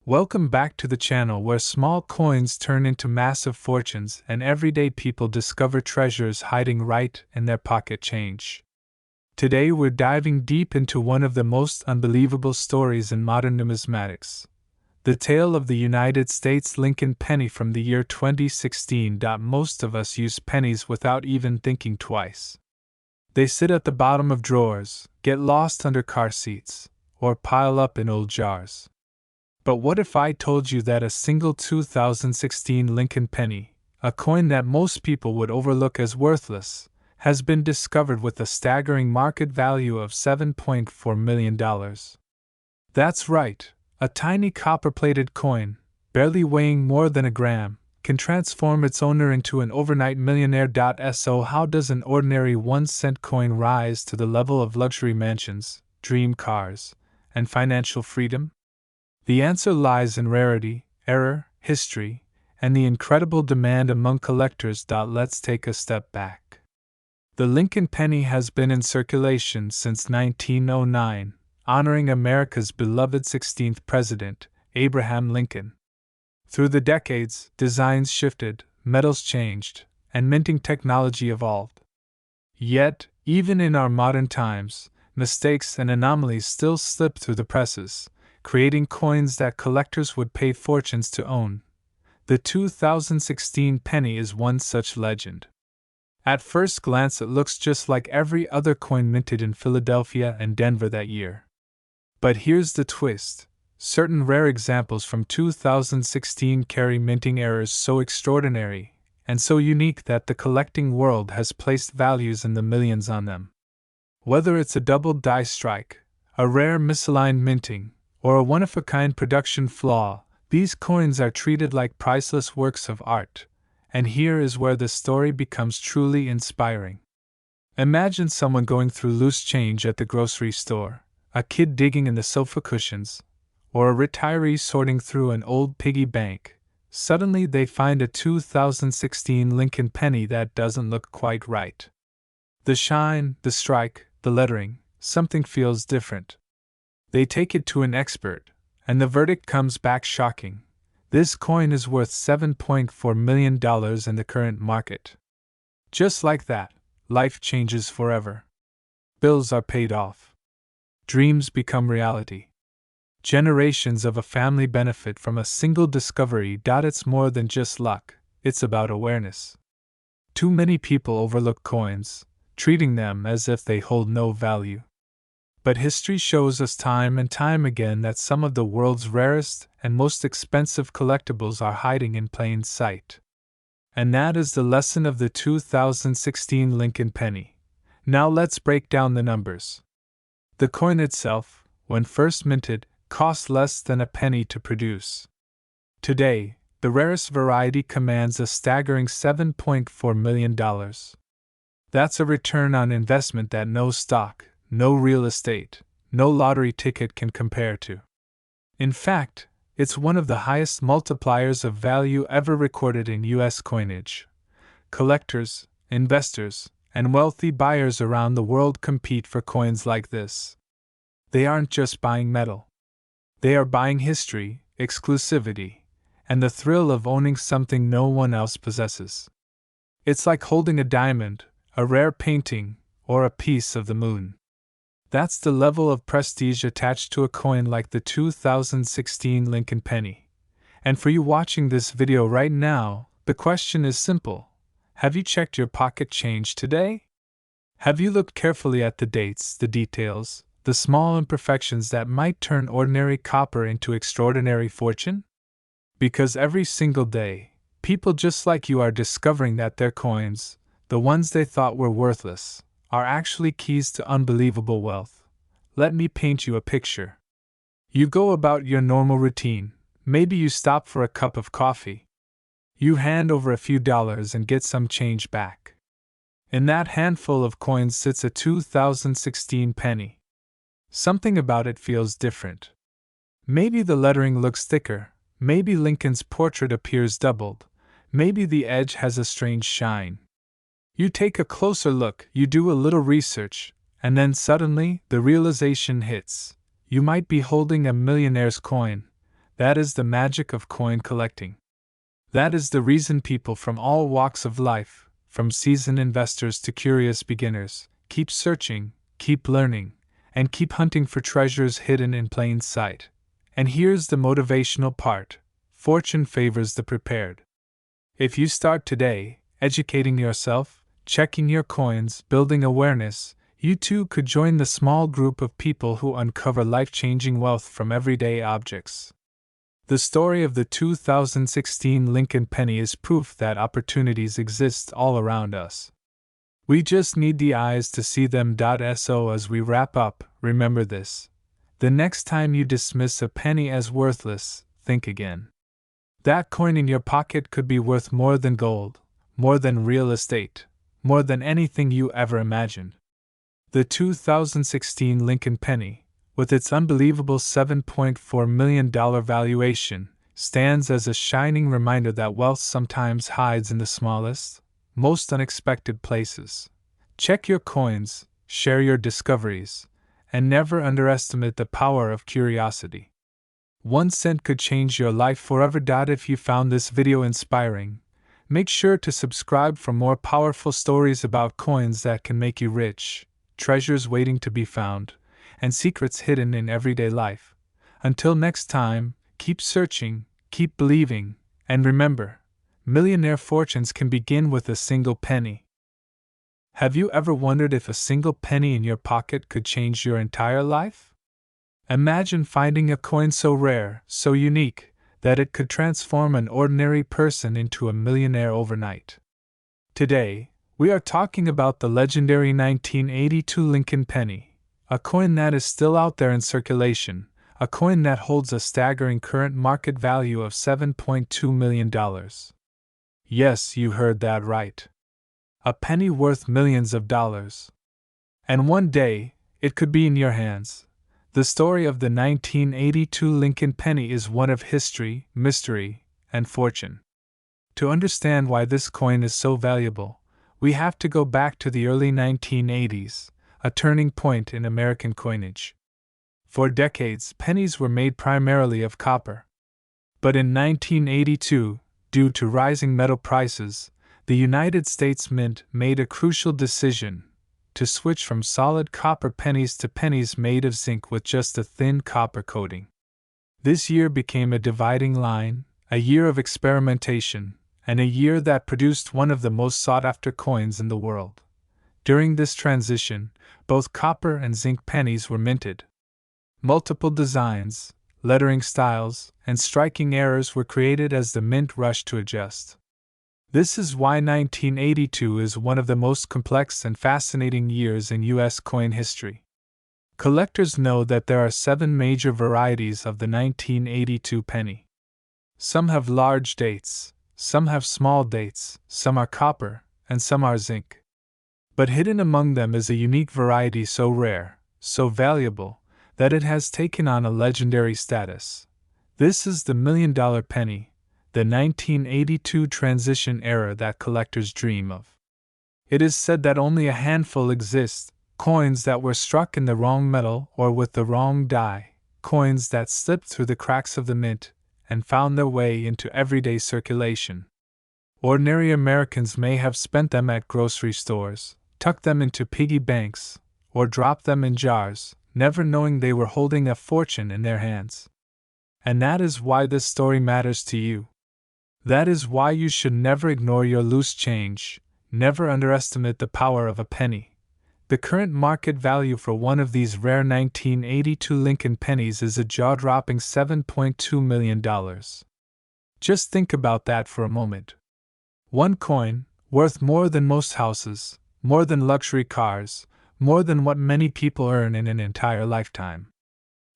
Welcome back to the channel where small coins turn into massive fortunes and everyday people discover treasures hiding right in their pocket change. Today we're diving deep into one of the most unbelievable stories in modern numismatics. The tale of the United States Lincoln penny from the year 2016. Most of us use pennies without even thinking twice. They sit at the bottom of drawers, get lost under car seats, or pile up in old jars. But what if I told you that a single 2016 Lincoln penny, a coin that most people would overlook as worthless, has been discovered with a staggering market value of $7.4 million? That's right, a tiny copper-plated coin, barely weighing more than a gram, can transform its owner into an overnight millionaire. So how does an ordinary 1-cent coin rise to the level of luxury mansions, dream cars, and financial freedom? The answer lies in rarity, error, history, and the incredible demand among collectors. Let's take a step back. The Lincoln penny has been in circulation since 1909, honoring America's beloved 16th president, Abraham Lincoln. Through the decades, designs shifted, metals changed, and minting technology evolved. Yet, even in our modern times, mistakes and anomalies still slip through the presses, creating coins that collectors would pay fortunes to own. The 2016 penny is one such legend. At first glance, it looks just like every other coin minted in Philadelphia and Denver that year. But here's the twist. Certain rare examples from 2016 carry minting errors so extraordinary and so unique that the collecting world has placed values in the millions on them. Whether it's a double die strike, a rare misaligned minting, or a one-of-a-kind production flaw, these coins are treated like priceless works of art. And here is where the story becomes truly inspiring. Imagine someone going through loose change at the grocery store, a kid digging in the sofa cushions, or a retiree sorting through an old piggy bank. Suddenly they find a 2016 Lincoln penny that doesn't look quite right. The shine, the strike, the lettering, something feels different. They take it to an expert, and the verdict comes back shocking. This coin is worth $7.4 million in the current market. Just like that, life changes forever. Bills are paid off. Dreams become reality. Generations of a family benefit from a single discovery. It's more than just luck, it's about awareness. Too many people overlook coins, treating them as if they hold no value. But history shows us time and time again that some of the world's rarest and most expensive collectibles are hiding in plain sight. And that is the lesson of the 2016 Lincoln penny. Now let's break down the numbers. The coin itself, when first minted, cost less than a penny to produce. Today, the rarest variety commands a staggering $7.4 million. That's a return on investment that no stock, no real estate, no lottery ticket can compare to. In fact, it's one of the highest multipliers of value ever recorded in U.S. coinage. Collectors, investors, and wealthy buyers around the world compete for coins like this. They aren't just buying metal. They are buying history, exclusivity, and the thrill of owning something no one else possesses. It's like holding a diamond, a rare painting, or a piece of the moon. That's the level of prestige attached to a coin like the 2016 Lincoln penny. And for you watching this video right now, the question is simple. Have you checked your pocket change today? Have you looked carefully at the dates, the details, the small imperfections that might turn ordinary copper into extraordinary fortune? Because every single day, people just like you are discovering that their coins, the ones they thought were worthless, are actually keys to unbelievable wealth. Let me paint you a picture. You go about your normal routine. Maybe you stop for a cup of coffee. You hand over a few dollars and get some change back. In that handful of coins sits a 2016 penny. Something about it feels different. Maybe the lettering looks thicker, maybe Lincoln's portrait appears doubled, maybe the edge has a strange shine. You take a closer look, you do a little research, and then suddenly the realization hits. You might be holding a millionaire's coin, That is the magic of coin collecting. That is the reason people from all walks of life, from seasoned investors to curious beginners, keep searching, keep learning, and keep hunting for treasures hidden in plain sight. And here's the motivational part: fortune favors the prepared. If you start today, educating yourself, checking your coins, building awareness, you too could join the small group of people who uncover life-changing wealth from everyday objects. The story of the 2016 Lincoln penny is proof that opportunities exist all around us. We just need the eyes to see them. So as we wrap up, remember this: the next time you dismiss a penny as worthless, think again. That coin in your pocket could be worth more than gold, more than real estate, more than anything you ever imagined. The 2016 Lincoln penny, with its unbelievable $7.4 million valuation, stands as a shining reminder that wealth sometimes hides in the smallest, most unexpected places. Check your coins, share your discoveries, and never underestimate the power of curiosity. 1 cent could change your life forever. If you found this video inspiring, make sure to subscribe for more powerful stories about coins that can make you rich, treasures waiting to be found, and secrets hidden in everyday life. Until next time, keep searching, keep believing, and remember, millionaire fortunes can begin with a single penny. Have you ever wondered if a single penny in your pocket could change your entire life? Imagine finding a coin so rare, so unique, that it could transform an ordinary person into a millionaire overnight. Today, we are talking about the legendary 1982 Lincoln penny, a coin that is still out there in circulation, a coin that holds a staggering current market value of $7.2 million. Yes, you heard that right. A penny worth millions of dollars. And one day, it could be in your hands. The story of the 1982 Lincoln penny is one of history, mystery, and fortune. To understand why this coin is so valuable, we have to go back to the early 1980s, a turning point in American coinage. For decades, pennies were made primarily of copper. But in 1982, due to rising metal prices, the United States Mint made a crucial decision to switch from solid copper pennies to pennies made of zinc with just a thin copper coating. This year became a dividing line, a year of experimentation, and a year that produced one of the most sought-after coins in the world. During this transition, both copper and zinc pennies were minted. Multiple designs, lettering styles, and striking errors were created as the mint rushed to adjust. This is why 1982 is one of the most complex and fascinating years in U.S. coin history. Collectors know that there are 7 major varieties of the 1982 penny. Some have large dates, some have small dates, some are copper, and some are zinc. But hidden among them is a unique variety so rare, so valuable, that it has taken on a legendary status. This is the $1 million penny, the 1982 transition era that collectors dream of. It is said that only a handful exist, coins that were struck in the wrong metal or with the wrong die, coins that slipped through the cracks of the mint and found their way into everyday circulation. Ordinary Americans may have spent them at grocery stores, tucked them into piggy banks, or dropped them in jars, never knowing they were holding a fortune in their hands. And that is why this story matters to you. That is why you should never ignore your loose change, never underestimate the power of a penny. The current market value for one of these rare 1982 Lincoln pennies is a jaw-dropping $7.2 million. Just think about that for a moment. One coin, worth more than most houses, more than luxury cars, more than what many people earn in an entire lifetime.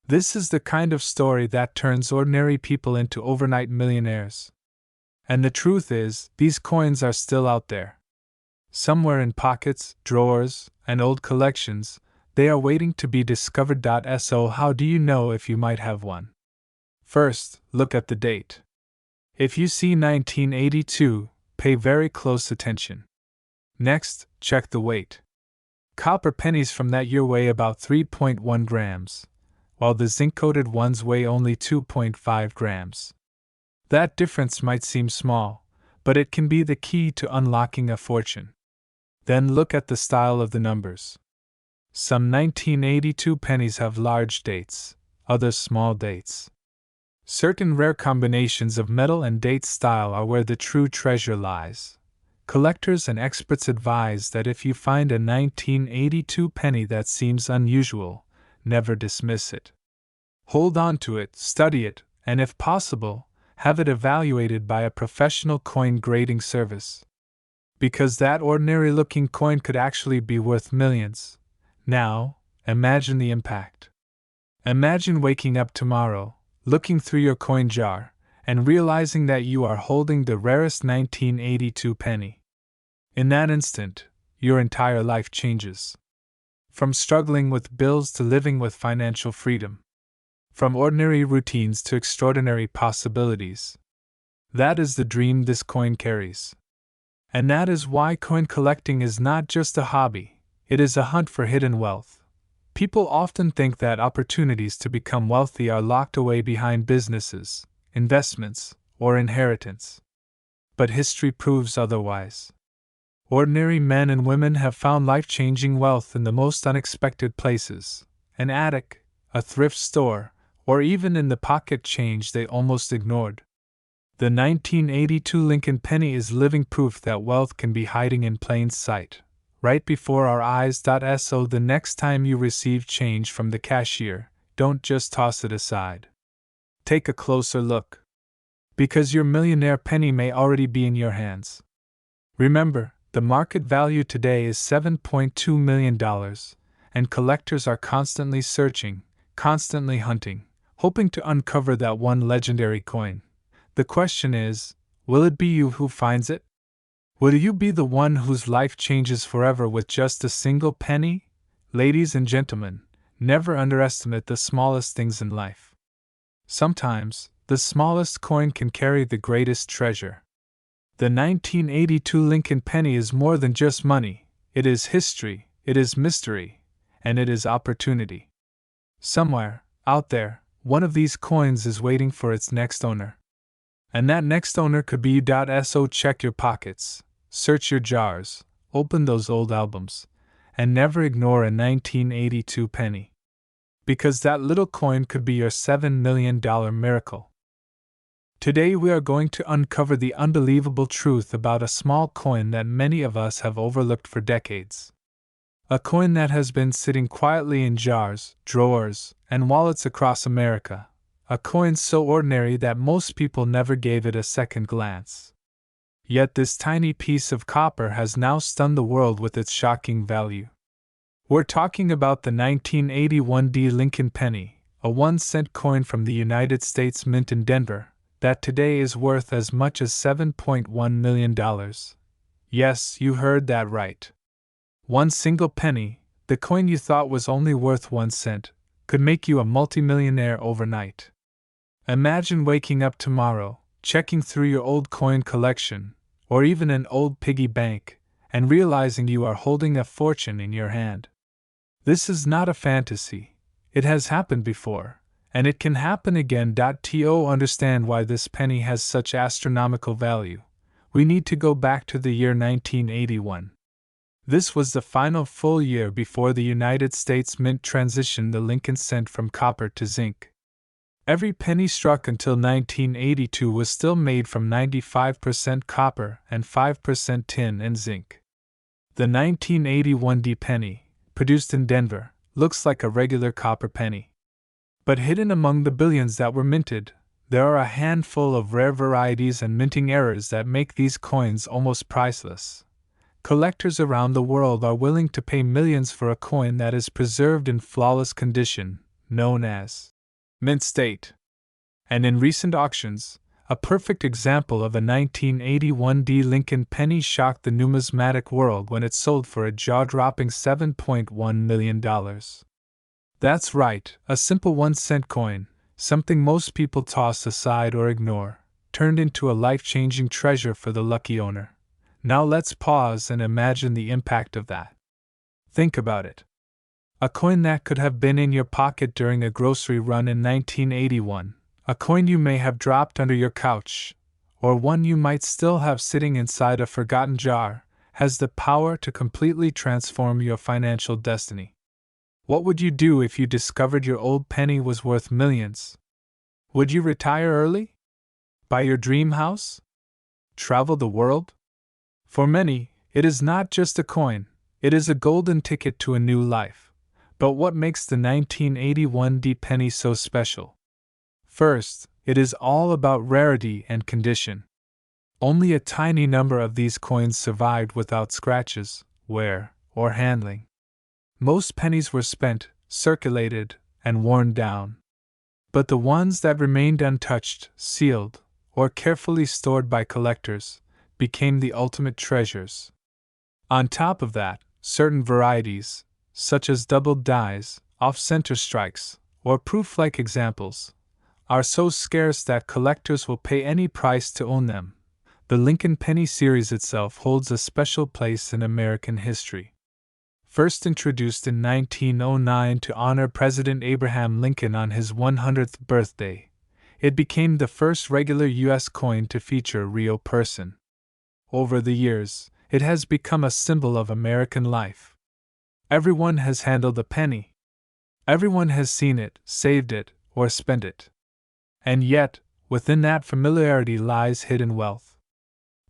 This is the kind of story that turns ordinary people into overnight millionaires. And the truth is, these coins are still out there. Somewhere in pockets, drawers, and old collections, they are waiting to be discovered. So how do you know if you might have one? First, look at the date. If you see 1982, pay very close attention. Next, check the weight. Copper pennies from that year weigh about 3.1 grams. while the zinc-coated ones weigh only 2.5 grams. That difference might seem small, but it can be the key to unlocking a fortune. Then look at the style of the numbers. Some 1982 pennies have large dates, others small dates. Certain rare combinations of metal and date style are where the true treasure lies. Collectors and experts advise that if you find a 1982 penny that seems unusual, never dismiss it. Hold on to it, study it, and if possible, have it evaluated by a professional coin grading service. Because that ordinary-looking coin could actually be worth millions. Now, imagine the impact. Imagine waking up tomorrow, looking through your coin jar, and realizing that you are holding the rarest 1982 penny. In that instant, your entire life changes. From struggling with bills to living with financial freedom. From ordinary routines to extraordinary possibilities. That is the dream this coin carries. And that is why coin collecting is not just a hobby, it is a hunt for hidden wealth. People often think that opportunities to become wealthy are locked away behind businesses, investments, or inheritance. But history proves otherwise. Ordinary men and women have found life-changing wealth in the most unexpected places: an attic, a thrift store, or even in the pocket change they almost ignored. The 1982 Lincoln penny is living proof that wealth can be hiding in plain sight, right before our eyes. So the next time you receive change from the cashier, don't just toss it aside. Take a closer look. Because your millionaire penny may already be in your hands. Remember, the market value today is $7.2 million, and collectors are constantly searching, constantly hunting, hoping to uncover that one legendary coin. The question is, will it be you who finds it? Will you be the one whose life changes forever with just a single penny? Ladies and gentlemen, never underestimate the smallest things in life. Sometimes, the smallest coin can carry the greatest treasure. The 1982 Lincoln penny is more than just money, it is history, it is mystery, and it is opportunity. Somewhere, out there, one of these coins is waiting for its next owner. And that next owner could be you. So check your pockets, search your jars, open those old albums, and never ignore a 1982 penny. Because that little coin could be your $7 million miracle. Today we are going to uncover the unbelievable truth about a small coin that many of us have overlooked for decades. A coin that has been sitting quietly in jars, drawers, and wallets across America. A coin so ordinary that most people never gave it a second glance. Yet this tiny piece of copper has now stunned the world with its shocking value. We're talking about the 1981 Lincoln penny, a 1-cent coin from the United States Mint in Denver, that today is worth as much as $7.1 million. Yes, you heard that right. One single penny, the coin you thought was only worth 1 cent, could make you a multimillionaire overnight. Imagine waking up tomorrow, checking through your old coin collection, or even an old piggy bank, and realizing you are holding a fortune in your hand. This is not a fantasy. It has happened before, and it can happen again. To understand why this penny has such astronomical value, we need to go back to the year 1981. This was the final full year before the United States Mint transitioned the Lincoln cent from copper to zinc. Every penny struck until 1982 was still made from 95% copper and 5% tin and zinc. The 1981 penny, produced in Denver, looks like a regular copper penny. But hidden among the billions that were minted, there are a handful of rare varieties and minting errors that make these coins almost priceless. Collectors around the world are willing to pay millions for a coin that is preserved in flawless condition, known as mint state. And in recent auctions, a perfect example of a 1981 Lincoln penny shocked the numismatic world when it sold for a jaw-dropping $7.1 million. That's right, a simple 1-cent coin, something most people toss aside or ignore, turned into a life-changing treasure for the lucky owner. Now let's pause and imagine the impact of that. Think about it. A coin that could have been in your pocket during a grocery run in 1981, a coin you may have dropped under your couch, or one you might still have sitting inside a forgotten jar, has the power to completely transform your financial destiny. What would you do if you discovered your old penny was worth millions? Would you retire early? Buy your dream house? Travel the world? For many, it is not just a coin, it is a golden ticket to a new life. But what makes the 1981 D penny so special? First, it is all about rarity and condition. Only a tiny number of these coins survived without scratches, wear, or handling. Most pennies were spent, circulated, and worn down. But the ones that remained untouched, sealed, or carefully stored by collectors, became the ultimate treasures. On top of that, certain varieties, such as doubled dies, off-center strikes, or proof-like examples, are so scarce that collectors will pay any price to own them. The Lincoln Penny series itself holds a special place in American history. First introduced in 1909 to honor President Abraham Lincoln on his 100th birthday, it became the first regular U.S. coin to feature a real person. Over the years, it has become a symbol of American life. Everyone has handled a penny. Everyone has seen it, saved it, or spent it. And yet, within that familiarity lies hidden wealth.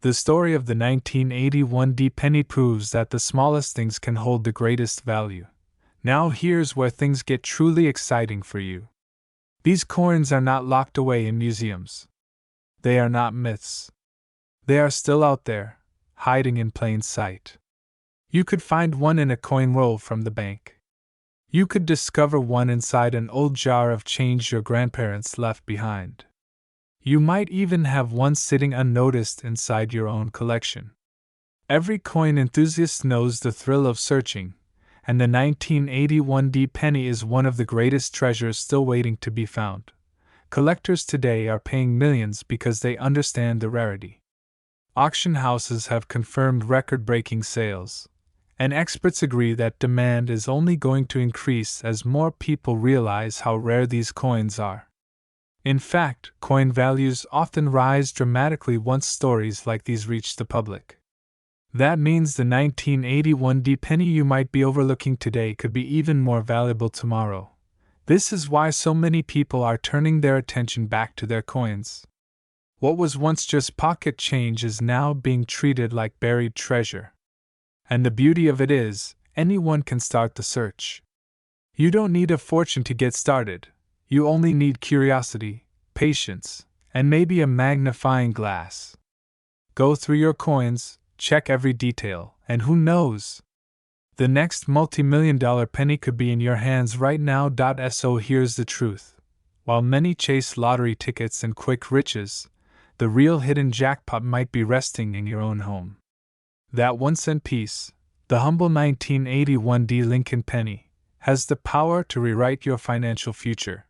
The story of the 1981 D penny proves that the smallest things can hold the greatest value. Now here's where things get truly exciting for you. These coins are not locked away in museums. They are not myths. They are still out there, hiding in plain sight. You could find one in a coin roll from the bank. You could discover one inside an old jar of change your grandparents left behind. You might even have one sitting unnoticed inside your own collection. Every coin enthusiast knows the thrill of searching, and the 1981 D penny is one of the greatest treasures still waiting to be found. Collectors today are paying millions because they understand the rarity. Auction houses have confirmed record-breaking sales, and experts agree that demand is only going to increase as more people realize how rare these coins are. In fact, coin values often rise dramatically once stories like these reach the public. That means the 1981 D penny you might be overlooking today could be even more valuable tomorrow. This is why so many people are turning their attention back to their coins. What was once just pocket change is now being treated like buried treasure. And the beauty of it is, anyone can start the search. You don't need a fortune to get started. You only need curiosity, patience, and maybe a magnifying glass. Go through your coins, check every detail, and who knows? The next multi-million-dollar penny could be in your hands right now. So here's the truth. While many chase lottery tickets and quick riches, the real hidden jackpot might be resting in your own home. That 1-cent piece, the humble 1981 D Lincoln penny, has the power to rewrite your financial future.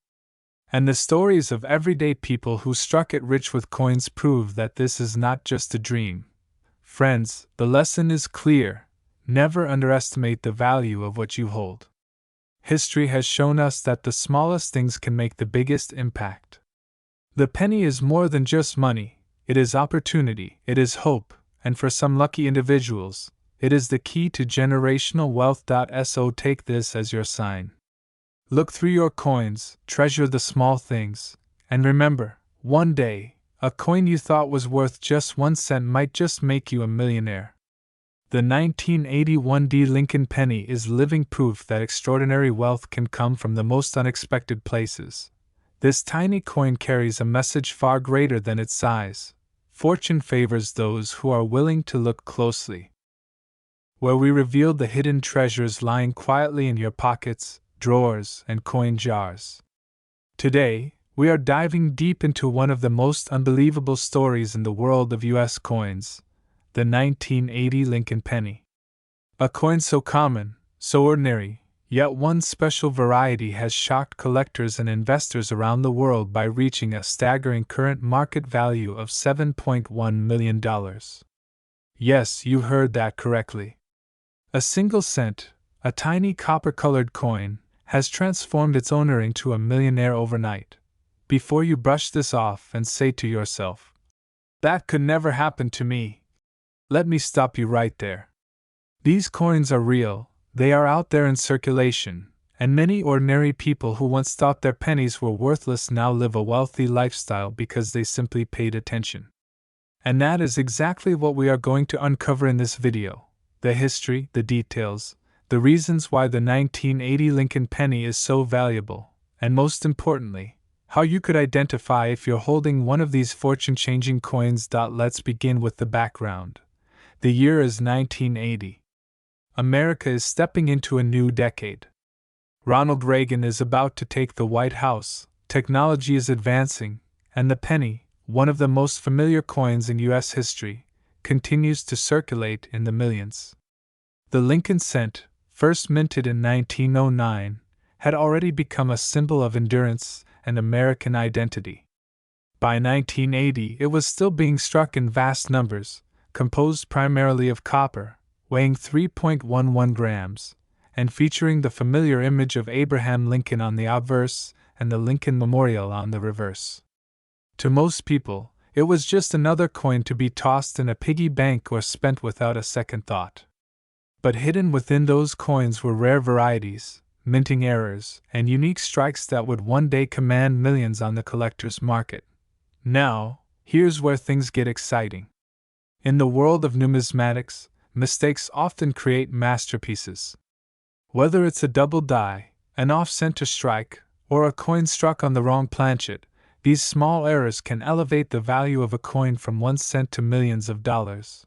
And the stories of everyday people who struck it rich with coins prove that this is not just a dream. Friends, the lesson is clear: never underestimate the value of what you hold. History has shown us that the smallest things can make the biggest impact. The penny is more than just money, it is opportunity, it is hope, and for some lucky individuals, it is the key to generational wealth. So take this as your sign. Look through your coins, treasure the small things, and remember, one day, a coin you thought was worth just 1 cent might just make you a millionaire. The 1981 D Lincoln penny is living proof that extraordinary wealth can come from the most unexpected places. This tiny coin carries a message far greater than its size. Fortune favors those who are willing to look closely. Where we reveal the hidden treasures lying quietly in your pockets, drawers, and coin jars. Today, we are diving deep into one of the most unbelievable stories in the world of U.S. coins, the 1980 Lincoln penny. A coin so common, so ordinary, yet one special variety has shocked collectors and investors around the world by reaching a staggering current market value of $7.1 million. Yes, you heard that correctly. A single cent, a tiny copper-colored coin, has transformed its owner into a millionaire overnight. Before you brush this off and say to yourself, "That could never happen to me," let me stop you right there. These coins are real, they are out there in circulation, and many ordinary people who once thought their pennies were worthless now live a wealthy lifestyle because they simply paid attention. And that is exactly what we are going to uncover in this video: the history, the details, the reasons why the 1980 Lincoln penny is so valuable, and most importantly, how you could identify if you're holding one of these fortune-changing coins. Let's begin with the background. The year is 1980. America is stepping into a new decade. Ronald Reagan is about to take the White House, technology is advancing, and the penny, one of the most familiar coins in U.S. history, continues to circulate in the millions. The Lincoln cent, first minted in 1909, had already become a symbol of endurance and American identity. By 1980, it was still being struck in vast numbers, composed primarily of copper, weighing 3.11 grams, and featuring the familiar image of Abraham Lincoln on the obverse and the Lincoln Memorial on the reverse. To most people, it was just another coin to be tossed in a piggy bank or spent without a second thought. But hidden within those coins were rare varieties, minting errors, and unique strikes that would one day command millions on the collector's market. Now, here's where things get exciting. In the world of numismatics, mistakes often create masterpieces. Whether it's a double die, an off-center strike, or a coin struck on the wrong planchet, these small errors can elevate the value of a coin from 1 cent to millions of dollars.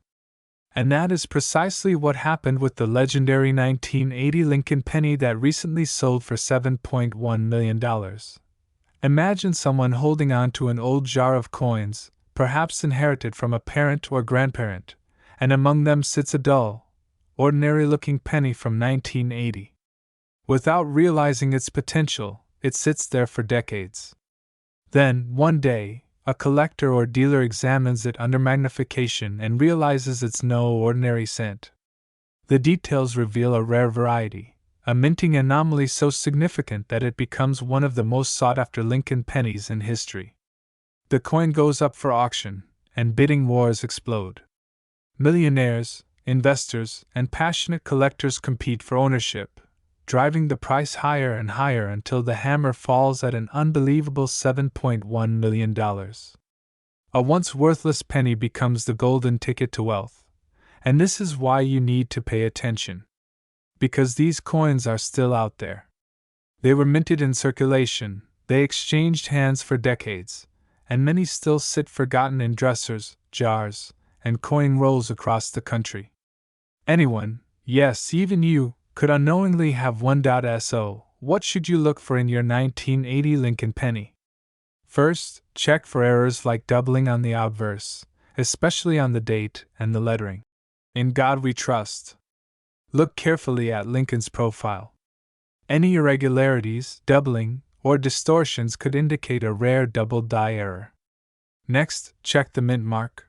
And that is precisely what happened with the legendary 1980 Lincoln penny that recently sold for $7.1 million. Imagine someone holding on to an old jar of coins, perhaps inherited from a parent or grandparent, and among them sits a dull, ordinary-looking penny from 1980. Without realizing its potential, it sits there for decades. Then, one day, a collector or dealer examines it under magnification and realizes it's no ordinary cent. The details reveal a rare variety, a minting anomaly so significant that it becomes one of the most sought-after Lincoln pennies in history. The coin goes up for auction, and bidding wars explode. Millionaires, investors, and passionate collectors compete for ownership, driving the price higher and higher until the hammer falls at an unbelievable $7.1 million. A once worthless penny becomes the golden ticket to wealth, and this is why you need to pay attention. Because these coins are still out there. They were minted in circulation, they exchanged hands for decades, and many still sit forgotten in dressers, jars, and coin rolls across the country. Anyone, yes, even you, could unknowingly have one. So, what should you look for in your 1980 Lincoln penny? First, check for errors like doubling on the obverse, especially on the date and the lettering. In God we trust. Look carefully at Lincoln's profile. Any irregularities, doubling, or distortions could indicate a rare double die error. Next, check the mint mark.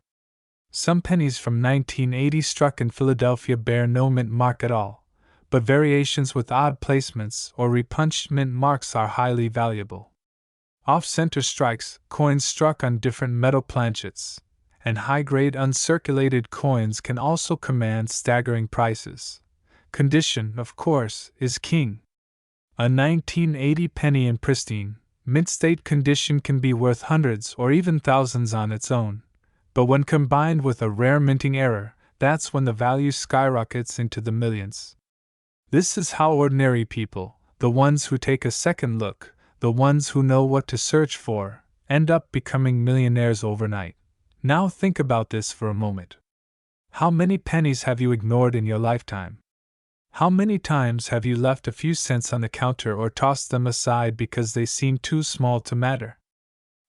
Some pennies from 1980 struck in Philadelphia bear no mint mark at all, but variations with odd placements or repunched mint marks are highly valuable. Off-center strikes, coins struck on different metal planchets, and high-grade uncirculated coins can also command staggering prices. Condition, of course, is king. A 1980 penny in pristine, mint-state condition can be worth hundreds or even thousands on its own, but when combined with a rare minting error, that's when the value skyrockets into the millions. This is how ordinary people, the ones who take a second look, the ones who know what to search for, end up becoming millionaires overnight. Now think about this for a moment. How many pennies have you ignored in your lifetime? How many times have you left a few cents on the counter or tossed them aside because they seemed too small to matter?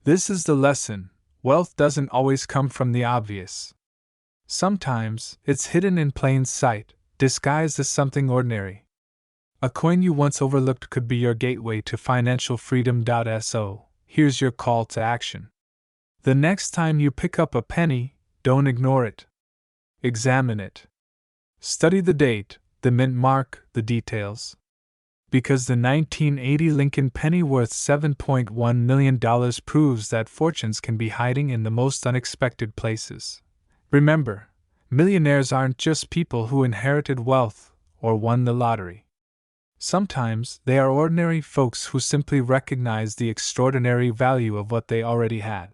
This is the lesson: wealth doesn't always come from the obvious. Sometimes, it's hidden in plain sight, disguised as something ordinary. A coin you once overlooked could be your gateway to financial freedom. So, here's your call to action. The next time you pick up a penny, don't ignore it. Examine it. Study the date, the mint mark, the details. Because the 1980 Lincoln penny worth $7.1 million proves that fortunes can be hiding in the most unexpected places. Remember, millionaires aren't just people who inherited wealth or won the lottery. Sometimes they are ordinary folks who simply recognize the extraordinary value of what they already had.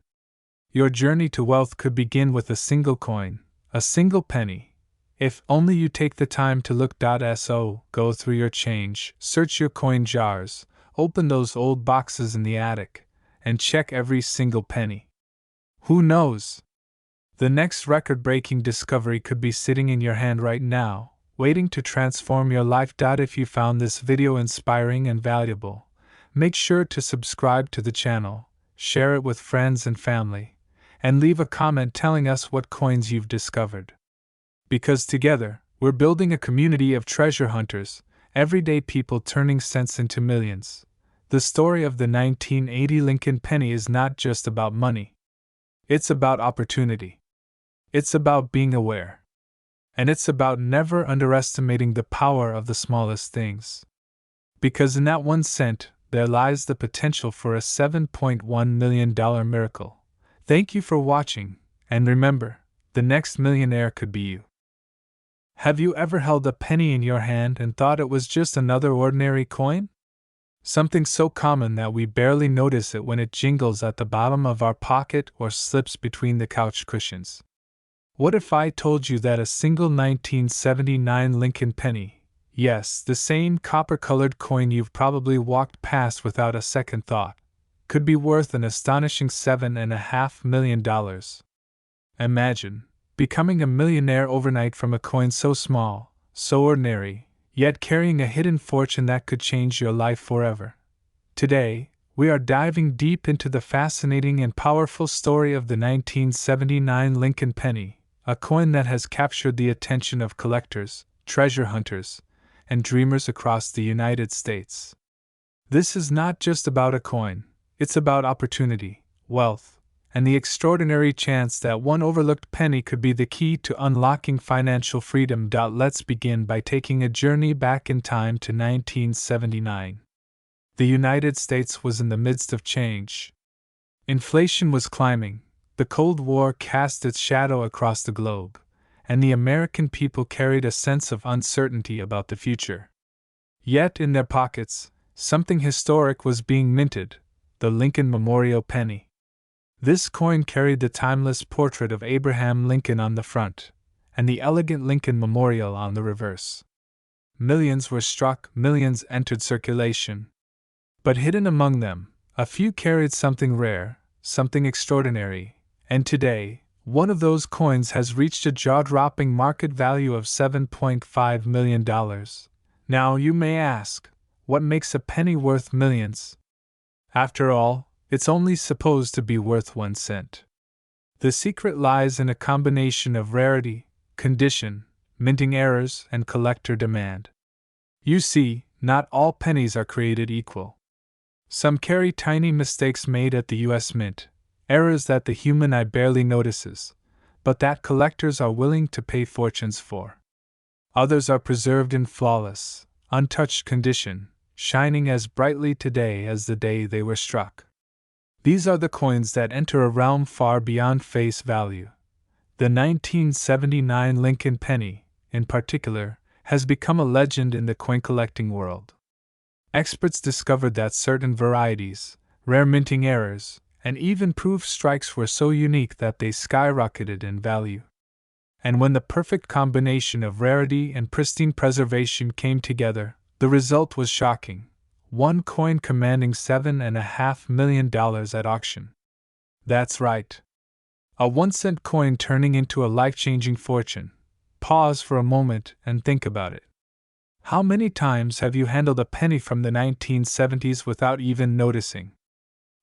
Your journey to wealth could begin with a single coin, a single penny. If only you take the time to look. Go through your change, search your coin jars, open those old boxes in the attic, and check every single penny. Who knows? The next record-breaking discovery could be sitting in your hand right now, waiting to transform your life. If you found this video inspiring and valuable, make sure to subscribe to the channel, share it with friends and family, and leave a comment telling us what coins you've discovered. Because together, we're building a community of treasure hunters, everyday people turning cents into millions. The story of the 1980 Lincoln penny is not just about money. It's about opportunity. It's about being aware. And it's about never underestimating the power of the smallest things. Because in that 1 cent, there lies the potential for a $7.1 million miracle. Thank you for watching, and remember, the next millionaire could be you. Have you ever held a penny in your hand and thought it was just another ordinary coin? Something so common that we barely notice it when it jingles at the bottom of our pocket or slips between the couch cushions. What if I told you that a single 1979 Lincoln penny, yes, the same copper-colored coin you've probably walked past without a second thought, could be worth an astonishing $7.5 million? Imagine becoming a millionaire overnight from a coin so small, so ordinary, yet carrying a hidden fortune that could change your life forever. Today, we are diving deep into the fascinating and powerful story of the 1979 Lincoln penny, a coin that has captured the attention of collectors, treasure hunters, and dreamers across the United States. This is not just about a coin, it's about opportunity, wealth, and the extraordinary chance that one overlooked penny could be the key to unlocking financial freedom. Let's begin by taking a journey back in time to 1979. The United States was in the midst of change. Inflation was climbing, the Cold War cast its shadow across the globe, and the American people carried a sense of uncertainty about the future. Yet in their pockets, something historic was being minted: the Lincoln Memorial penny. This coin carried the timeless portrait of Abraham Lincoln on the front, and the elegant Lincoln Memorial on the reverse. Millions were struck, millions entered circulation. But hidden among them, a few carried something rare, something extraordinary, and today, one of those coins has reached a jaw-dropping market value of $7.5 million. Now you may ask, what makes a penny worth millions? After all, it's only supposed to be worth 1 cent. The secret lies in a combination of rarity, condition, minting errors, and collector demand. You see, not all pennies are created equal. Some carry tiny mistakes made at the U.S. Mint, errors that the human eye barely notices, but that collectors are willing to pay fortunes for. Others are preserved in flawless, untouched condition, shining as brightly today as the day they were struck. These are the coins that enter a realm far beyond face value. The 1979 Lincoln penny, in particular, has become a legend in the coin collecting world. Experts discovered that certain varieties, rare minting errors, and even proof strikes were so unique that they skyrocketed in value. And when the perfect combination of rarity and pristine preservation came together, the result was shocking. One coin commanding $7.5 million at auction. That's right. A 1 cent coin turning into a life-changing fortune. Pause for a moment and think about it. How many times have you handled a penny from the 1970s without even noticing?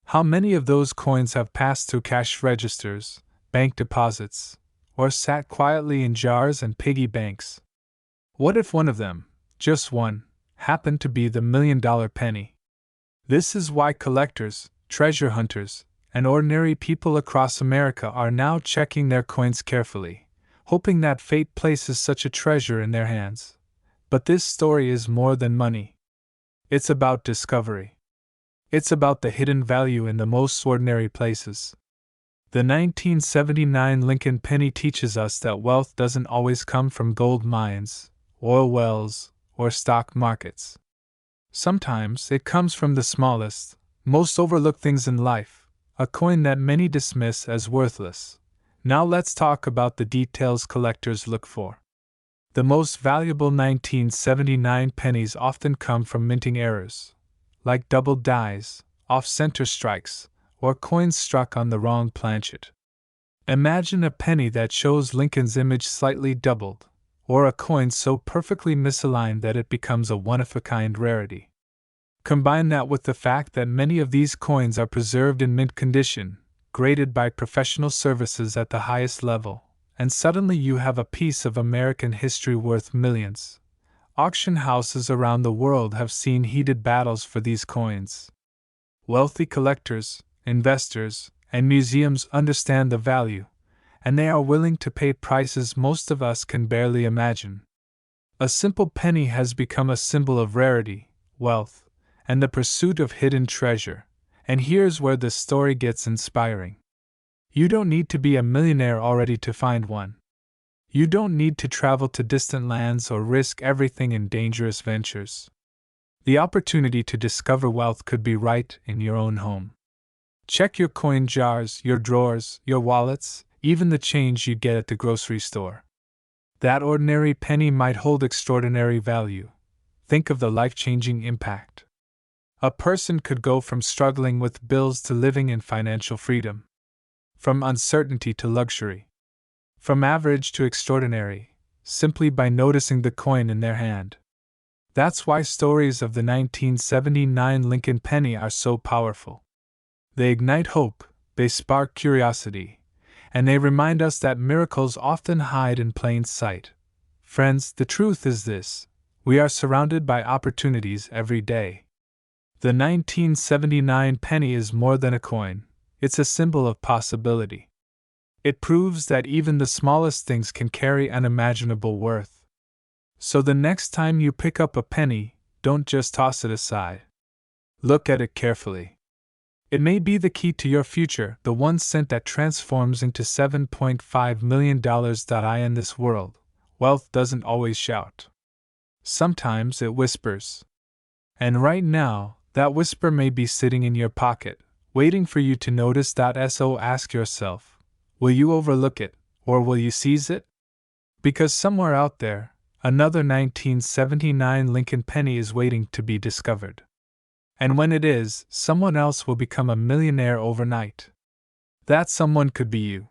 How many of those coins have passed through cash registers, bank deposits, or sat quietly in jars and piggy banks? What if one of them, just one, happened to be the $1 million penny? This is why collectors, treasure hunters, and ordinary people across America are now checking their coins carefully, hoping that fate places such a treasure in their hands. But this story is more than money. It's about discovery. It's about the hidden value in the most ordinary places. The 1979 Lincoln penny teaches us that wealth doesn't always come from gold mines, oil wells, or stock markets. Sometimes it comes from the smallest, most overlooked things in life, a coin that many dismiss as worthless. Now let's talk about the details collectors look for. The most valuable 1979 pennies often come from minting errors, like double dies, off-center strikes, or coins struck on the wrong planchet. Imagine a penny that shows Lincoln's image slightly doubled, or a coin so perfectly misaligned that it becomes a one-of-a-kind rarity. Combine that with the fact that many of these coins are preserved in mint condition, graded by professional services at the highest level, and suddenly you have a piece of American history worth millions. Auction houses around the world have seen heated battles for these coins. Wealthy collectors, investors, and museums understand the value, and they are willing to pay prices most of us can barely imagine. A simple penny has become a symbol of rarity, wealth, and the pursuit of hidden treasure, and here's where this story gets inspiring. You don't need to be a millionaire already to find one. You don't need to travel to distant lands or risk everything in dangerous ventures. The opportunity to discover wealth could be right in your own home. Check your coin jars, your drawers, your wallets, even the change you get at the grocery store. That ordinary penny might hold extraordinary value. Think of the life-changing impact. A person could go from struggling with bills to living in financial freedom. From uncertainty to luxury. From average to extraordinary, simply by noticing the coin in their hand. That's why stories of the 1979 Lincoln penny are so powerful. They ignite hope, they spark curiosity, and they remind us that miracles often hide in plain sight. Friends, the truth is this: we are surrounded by opportunities every day. The 1979 penny is more than a coin, it's a symbol of possibility. It proves that even the smallest things can carry unimaginable worth. So the next time you pick up a penny, don't just toss it aside. Look at it carefully. It may be the key to your future, the 1 cent that transforms into $7.5 million. In this world, wealth doesn't always shout. Sometimes it whispers. And right now, that whisper may be sitting in your pocket, waiting for you to notice. So ask yourself, will you overlook it, or will you seize it? Because somewhere out there, another 1979 Lincoln penny is waiting to be discovered. And when it is, someone else will become a millionaire overnight. That someone could be you.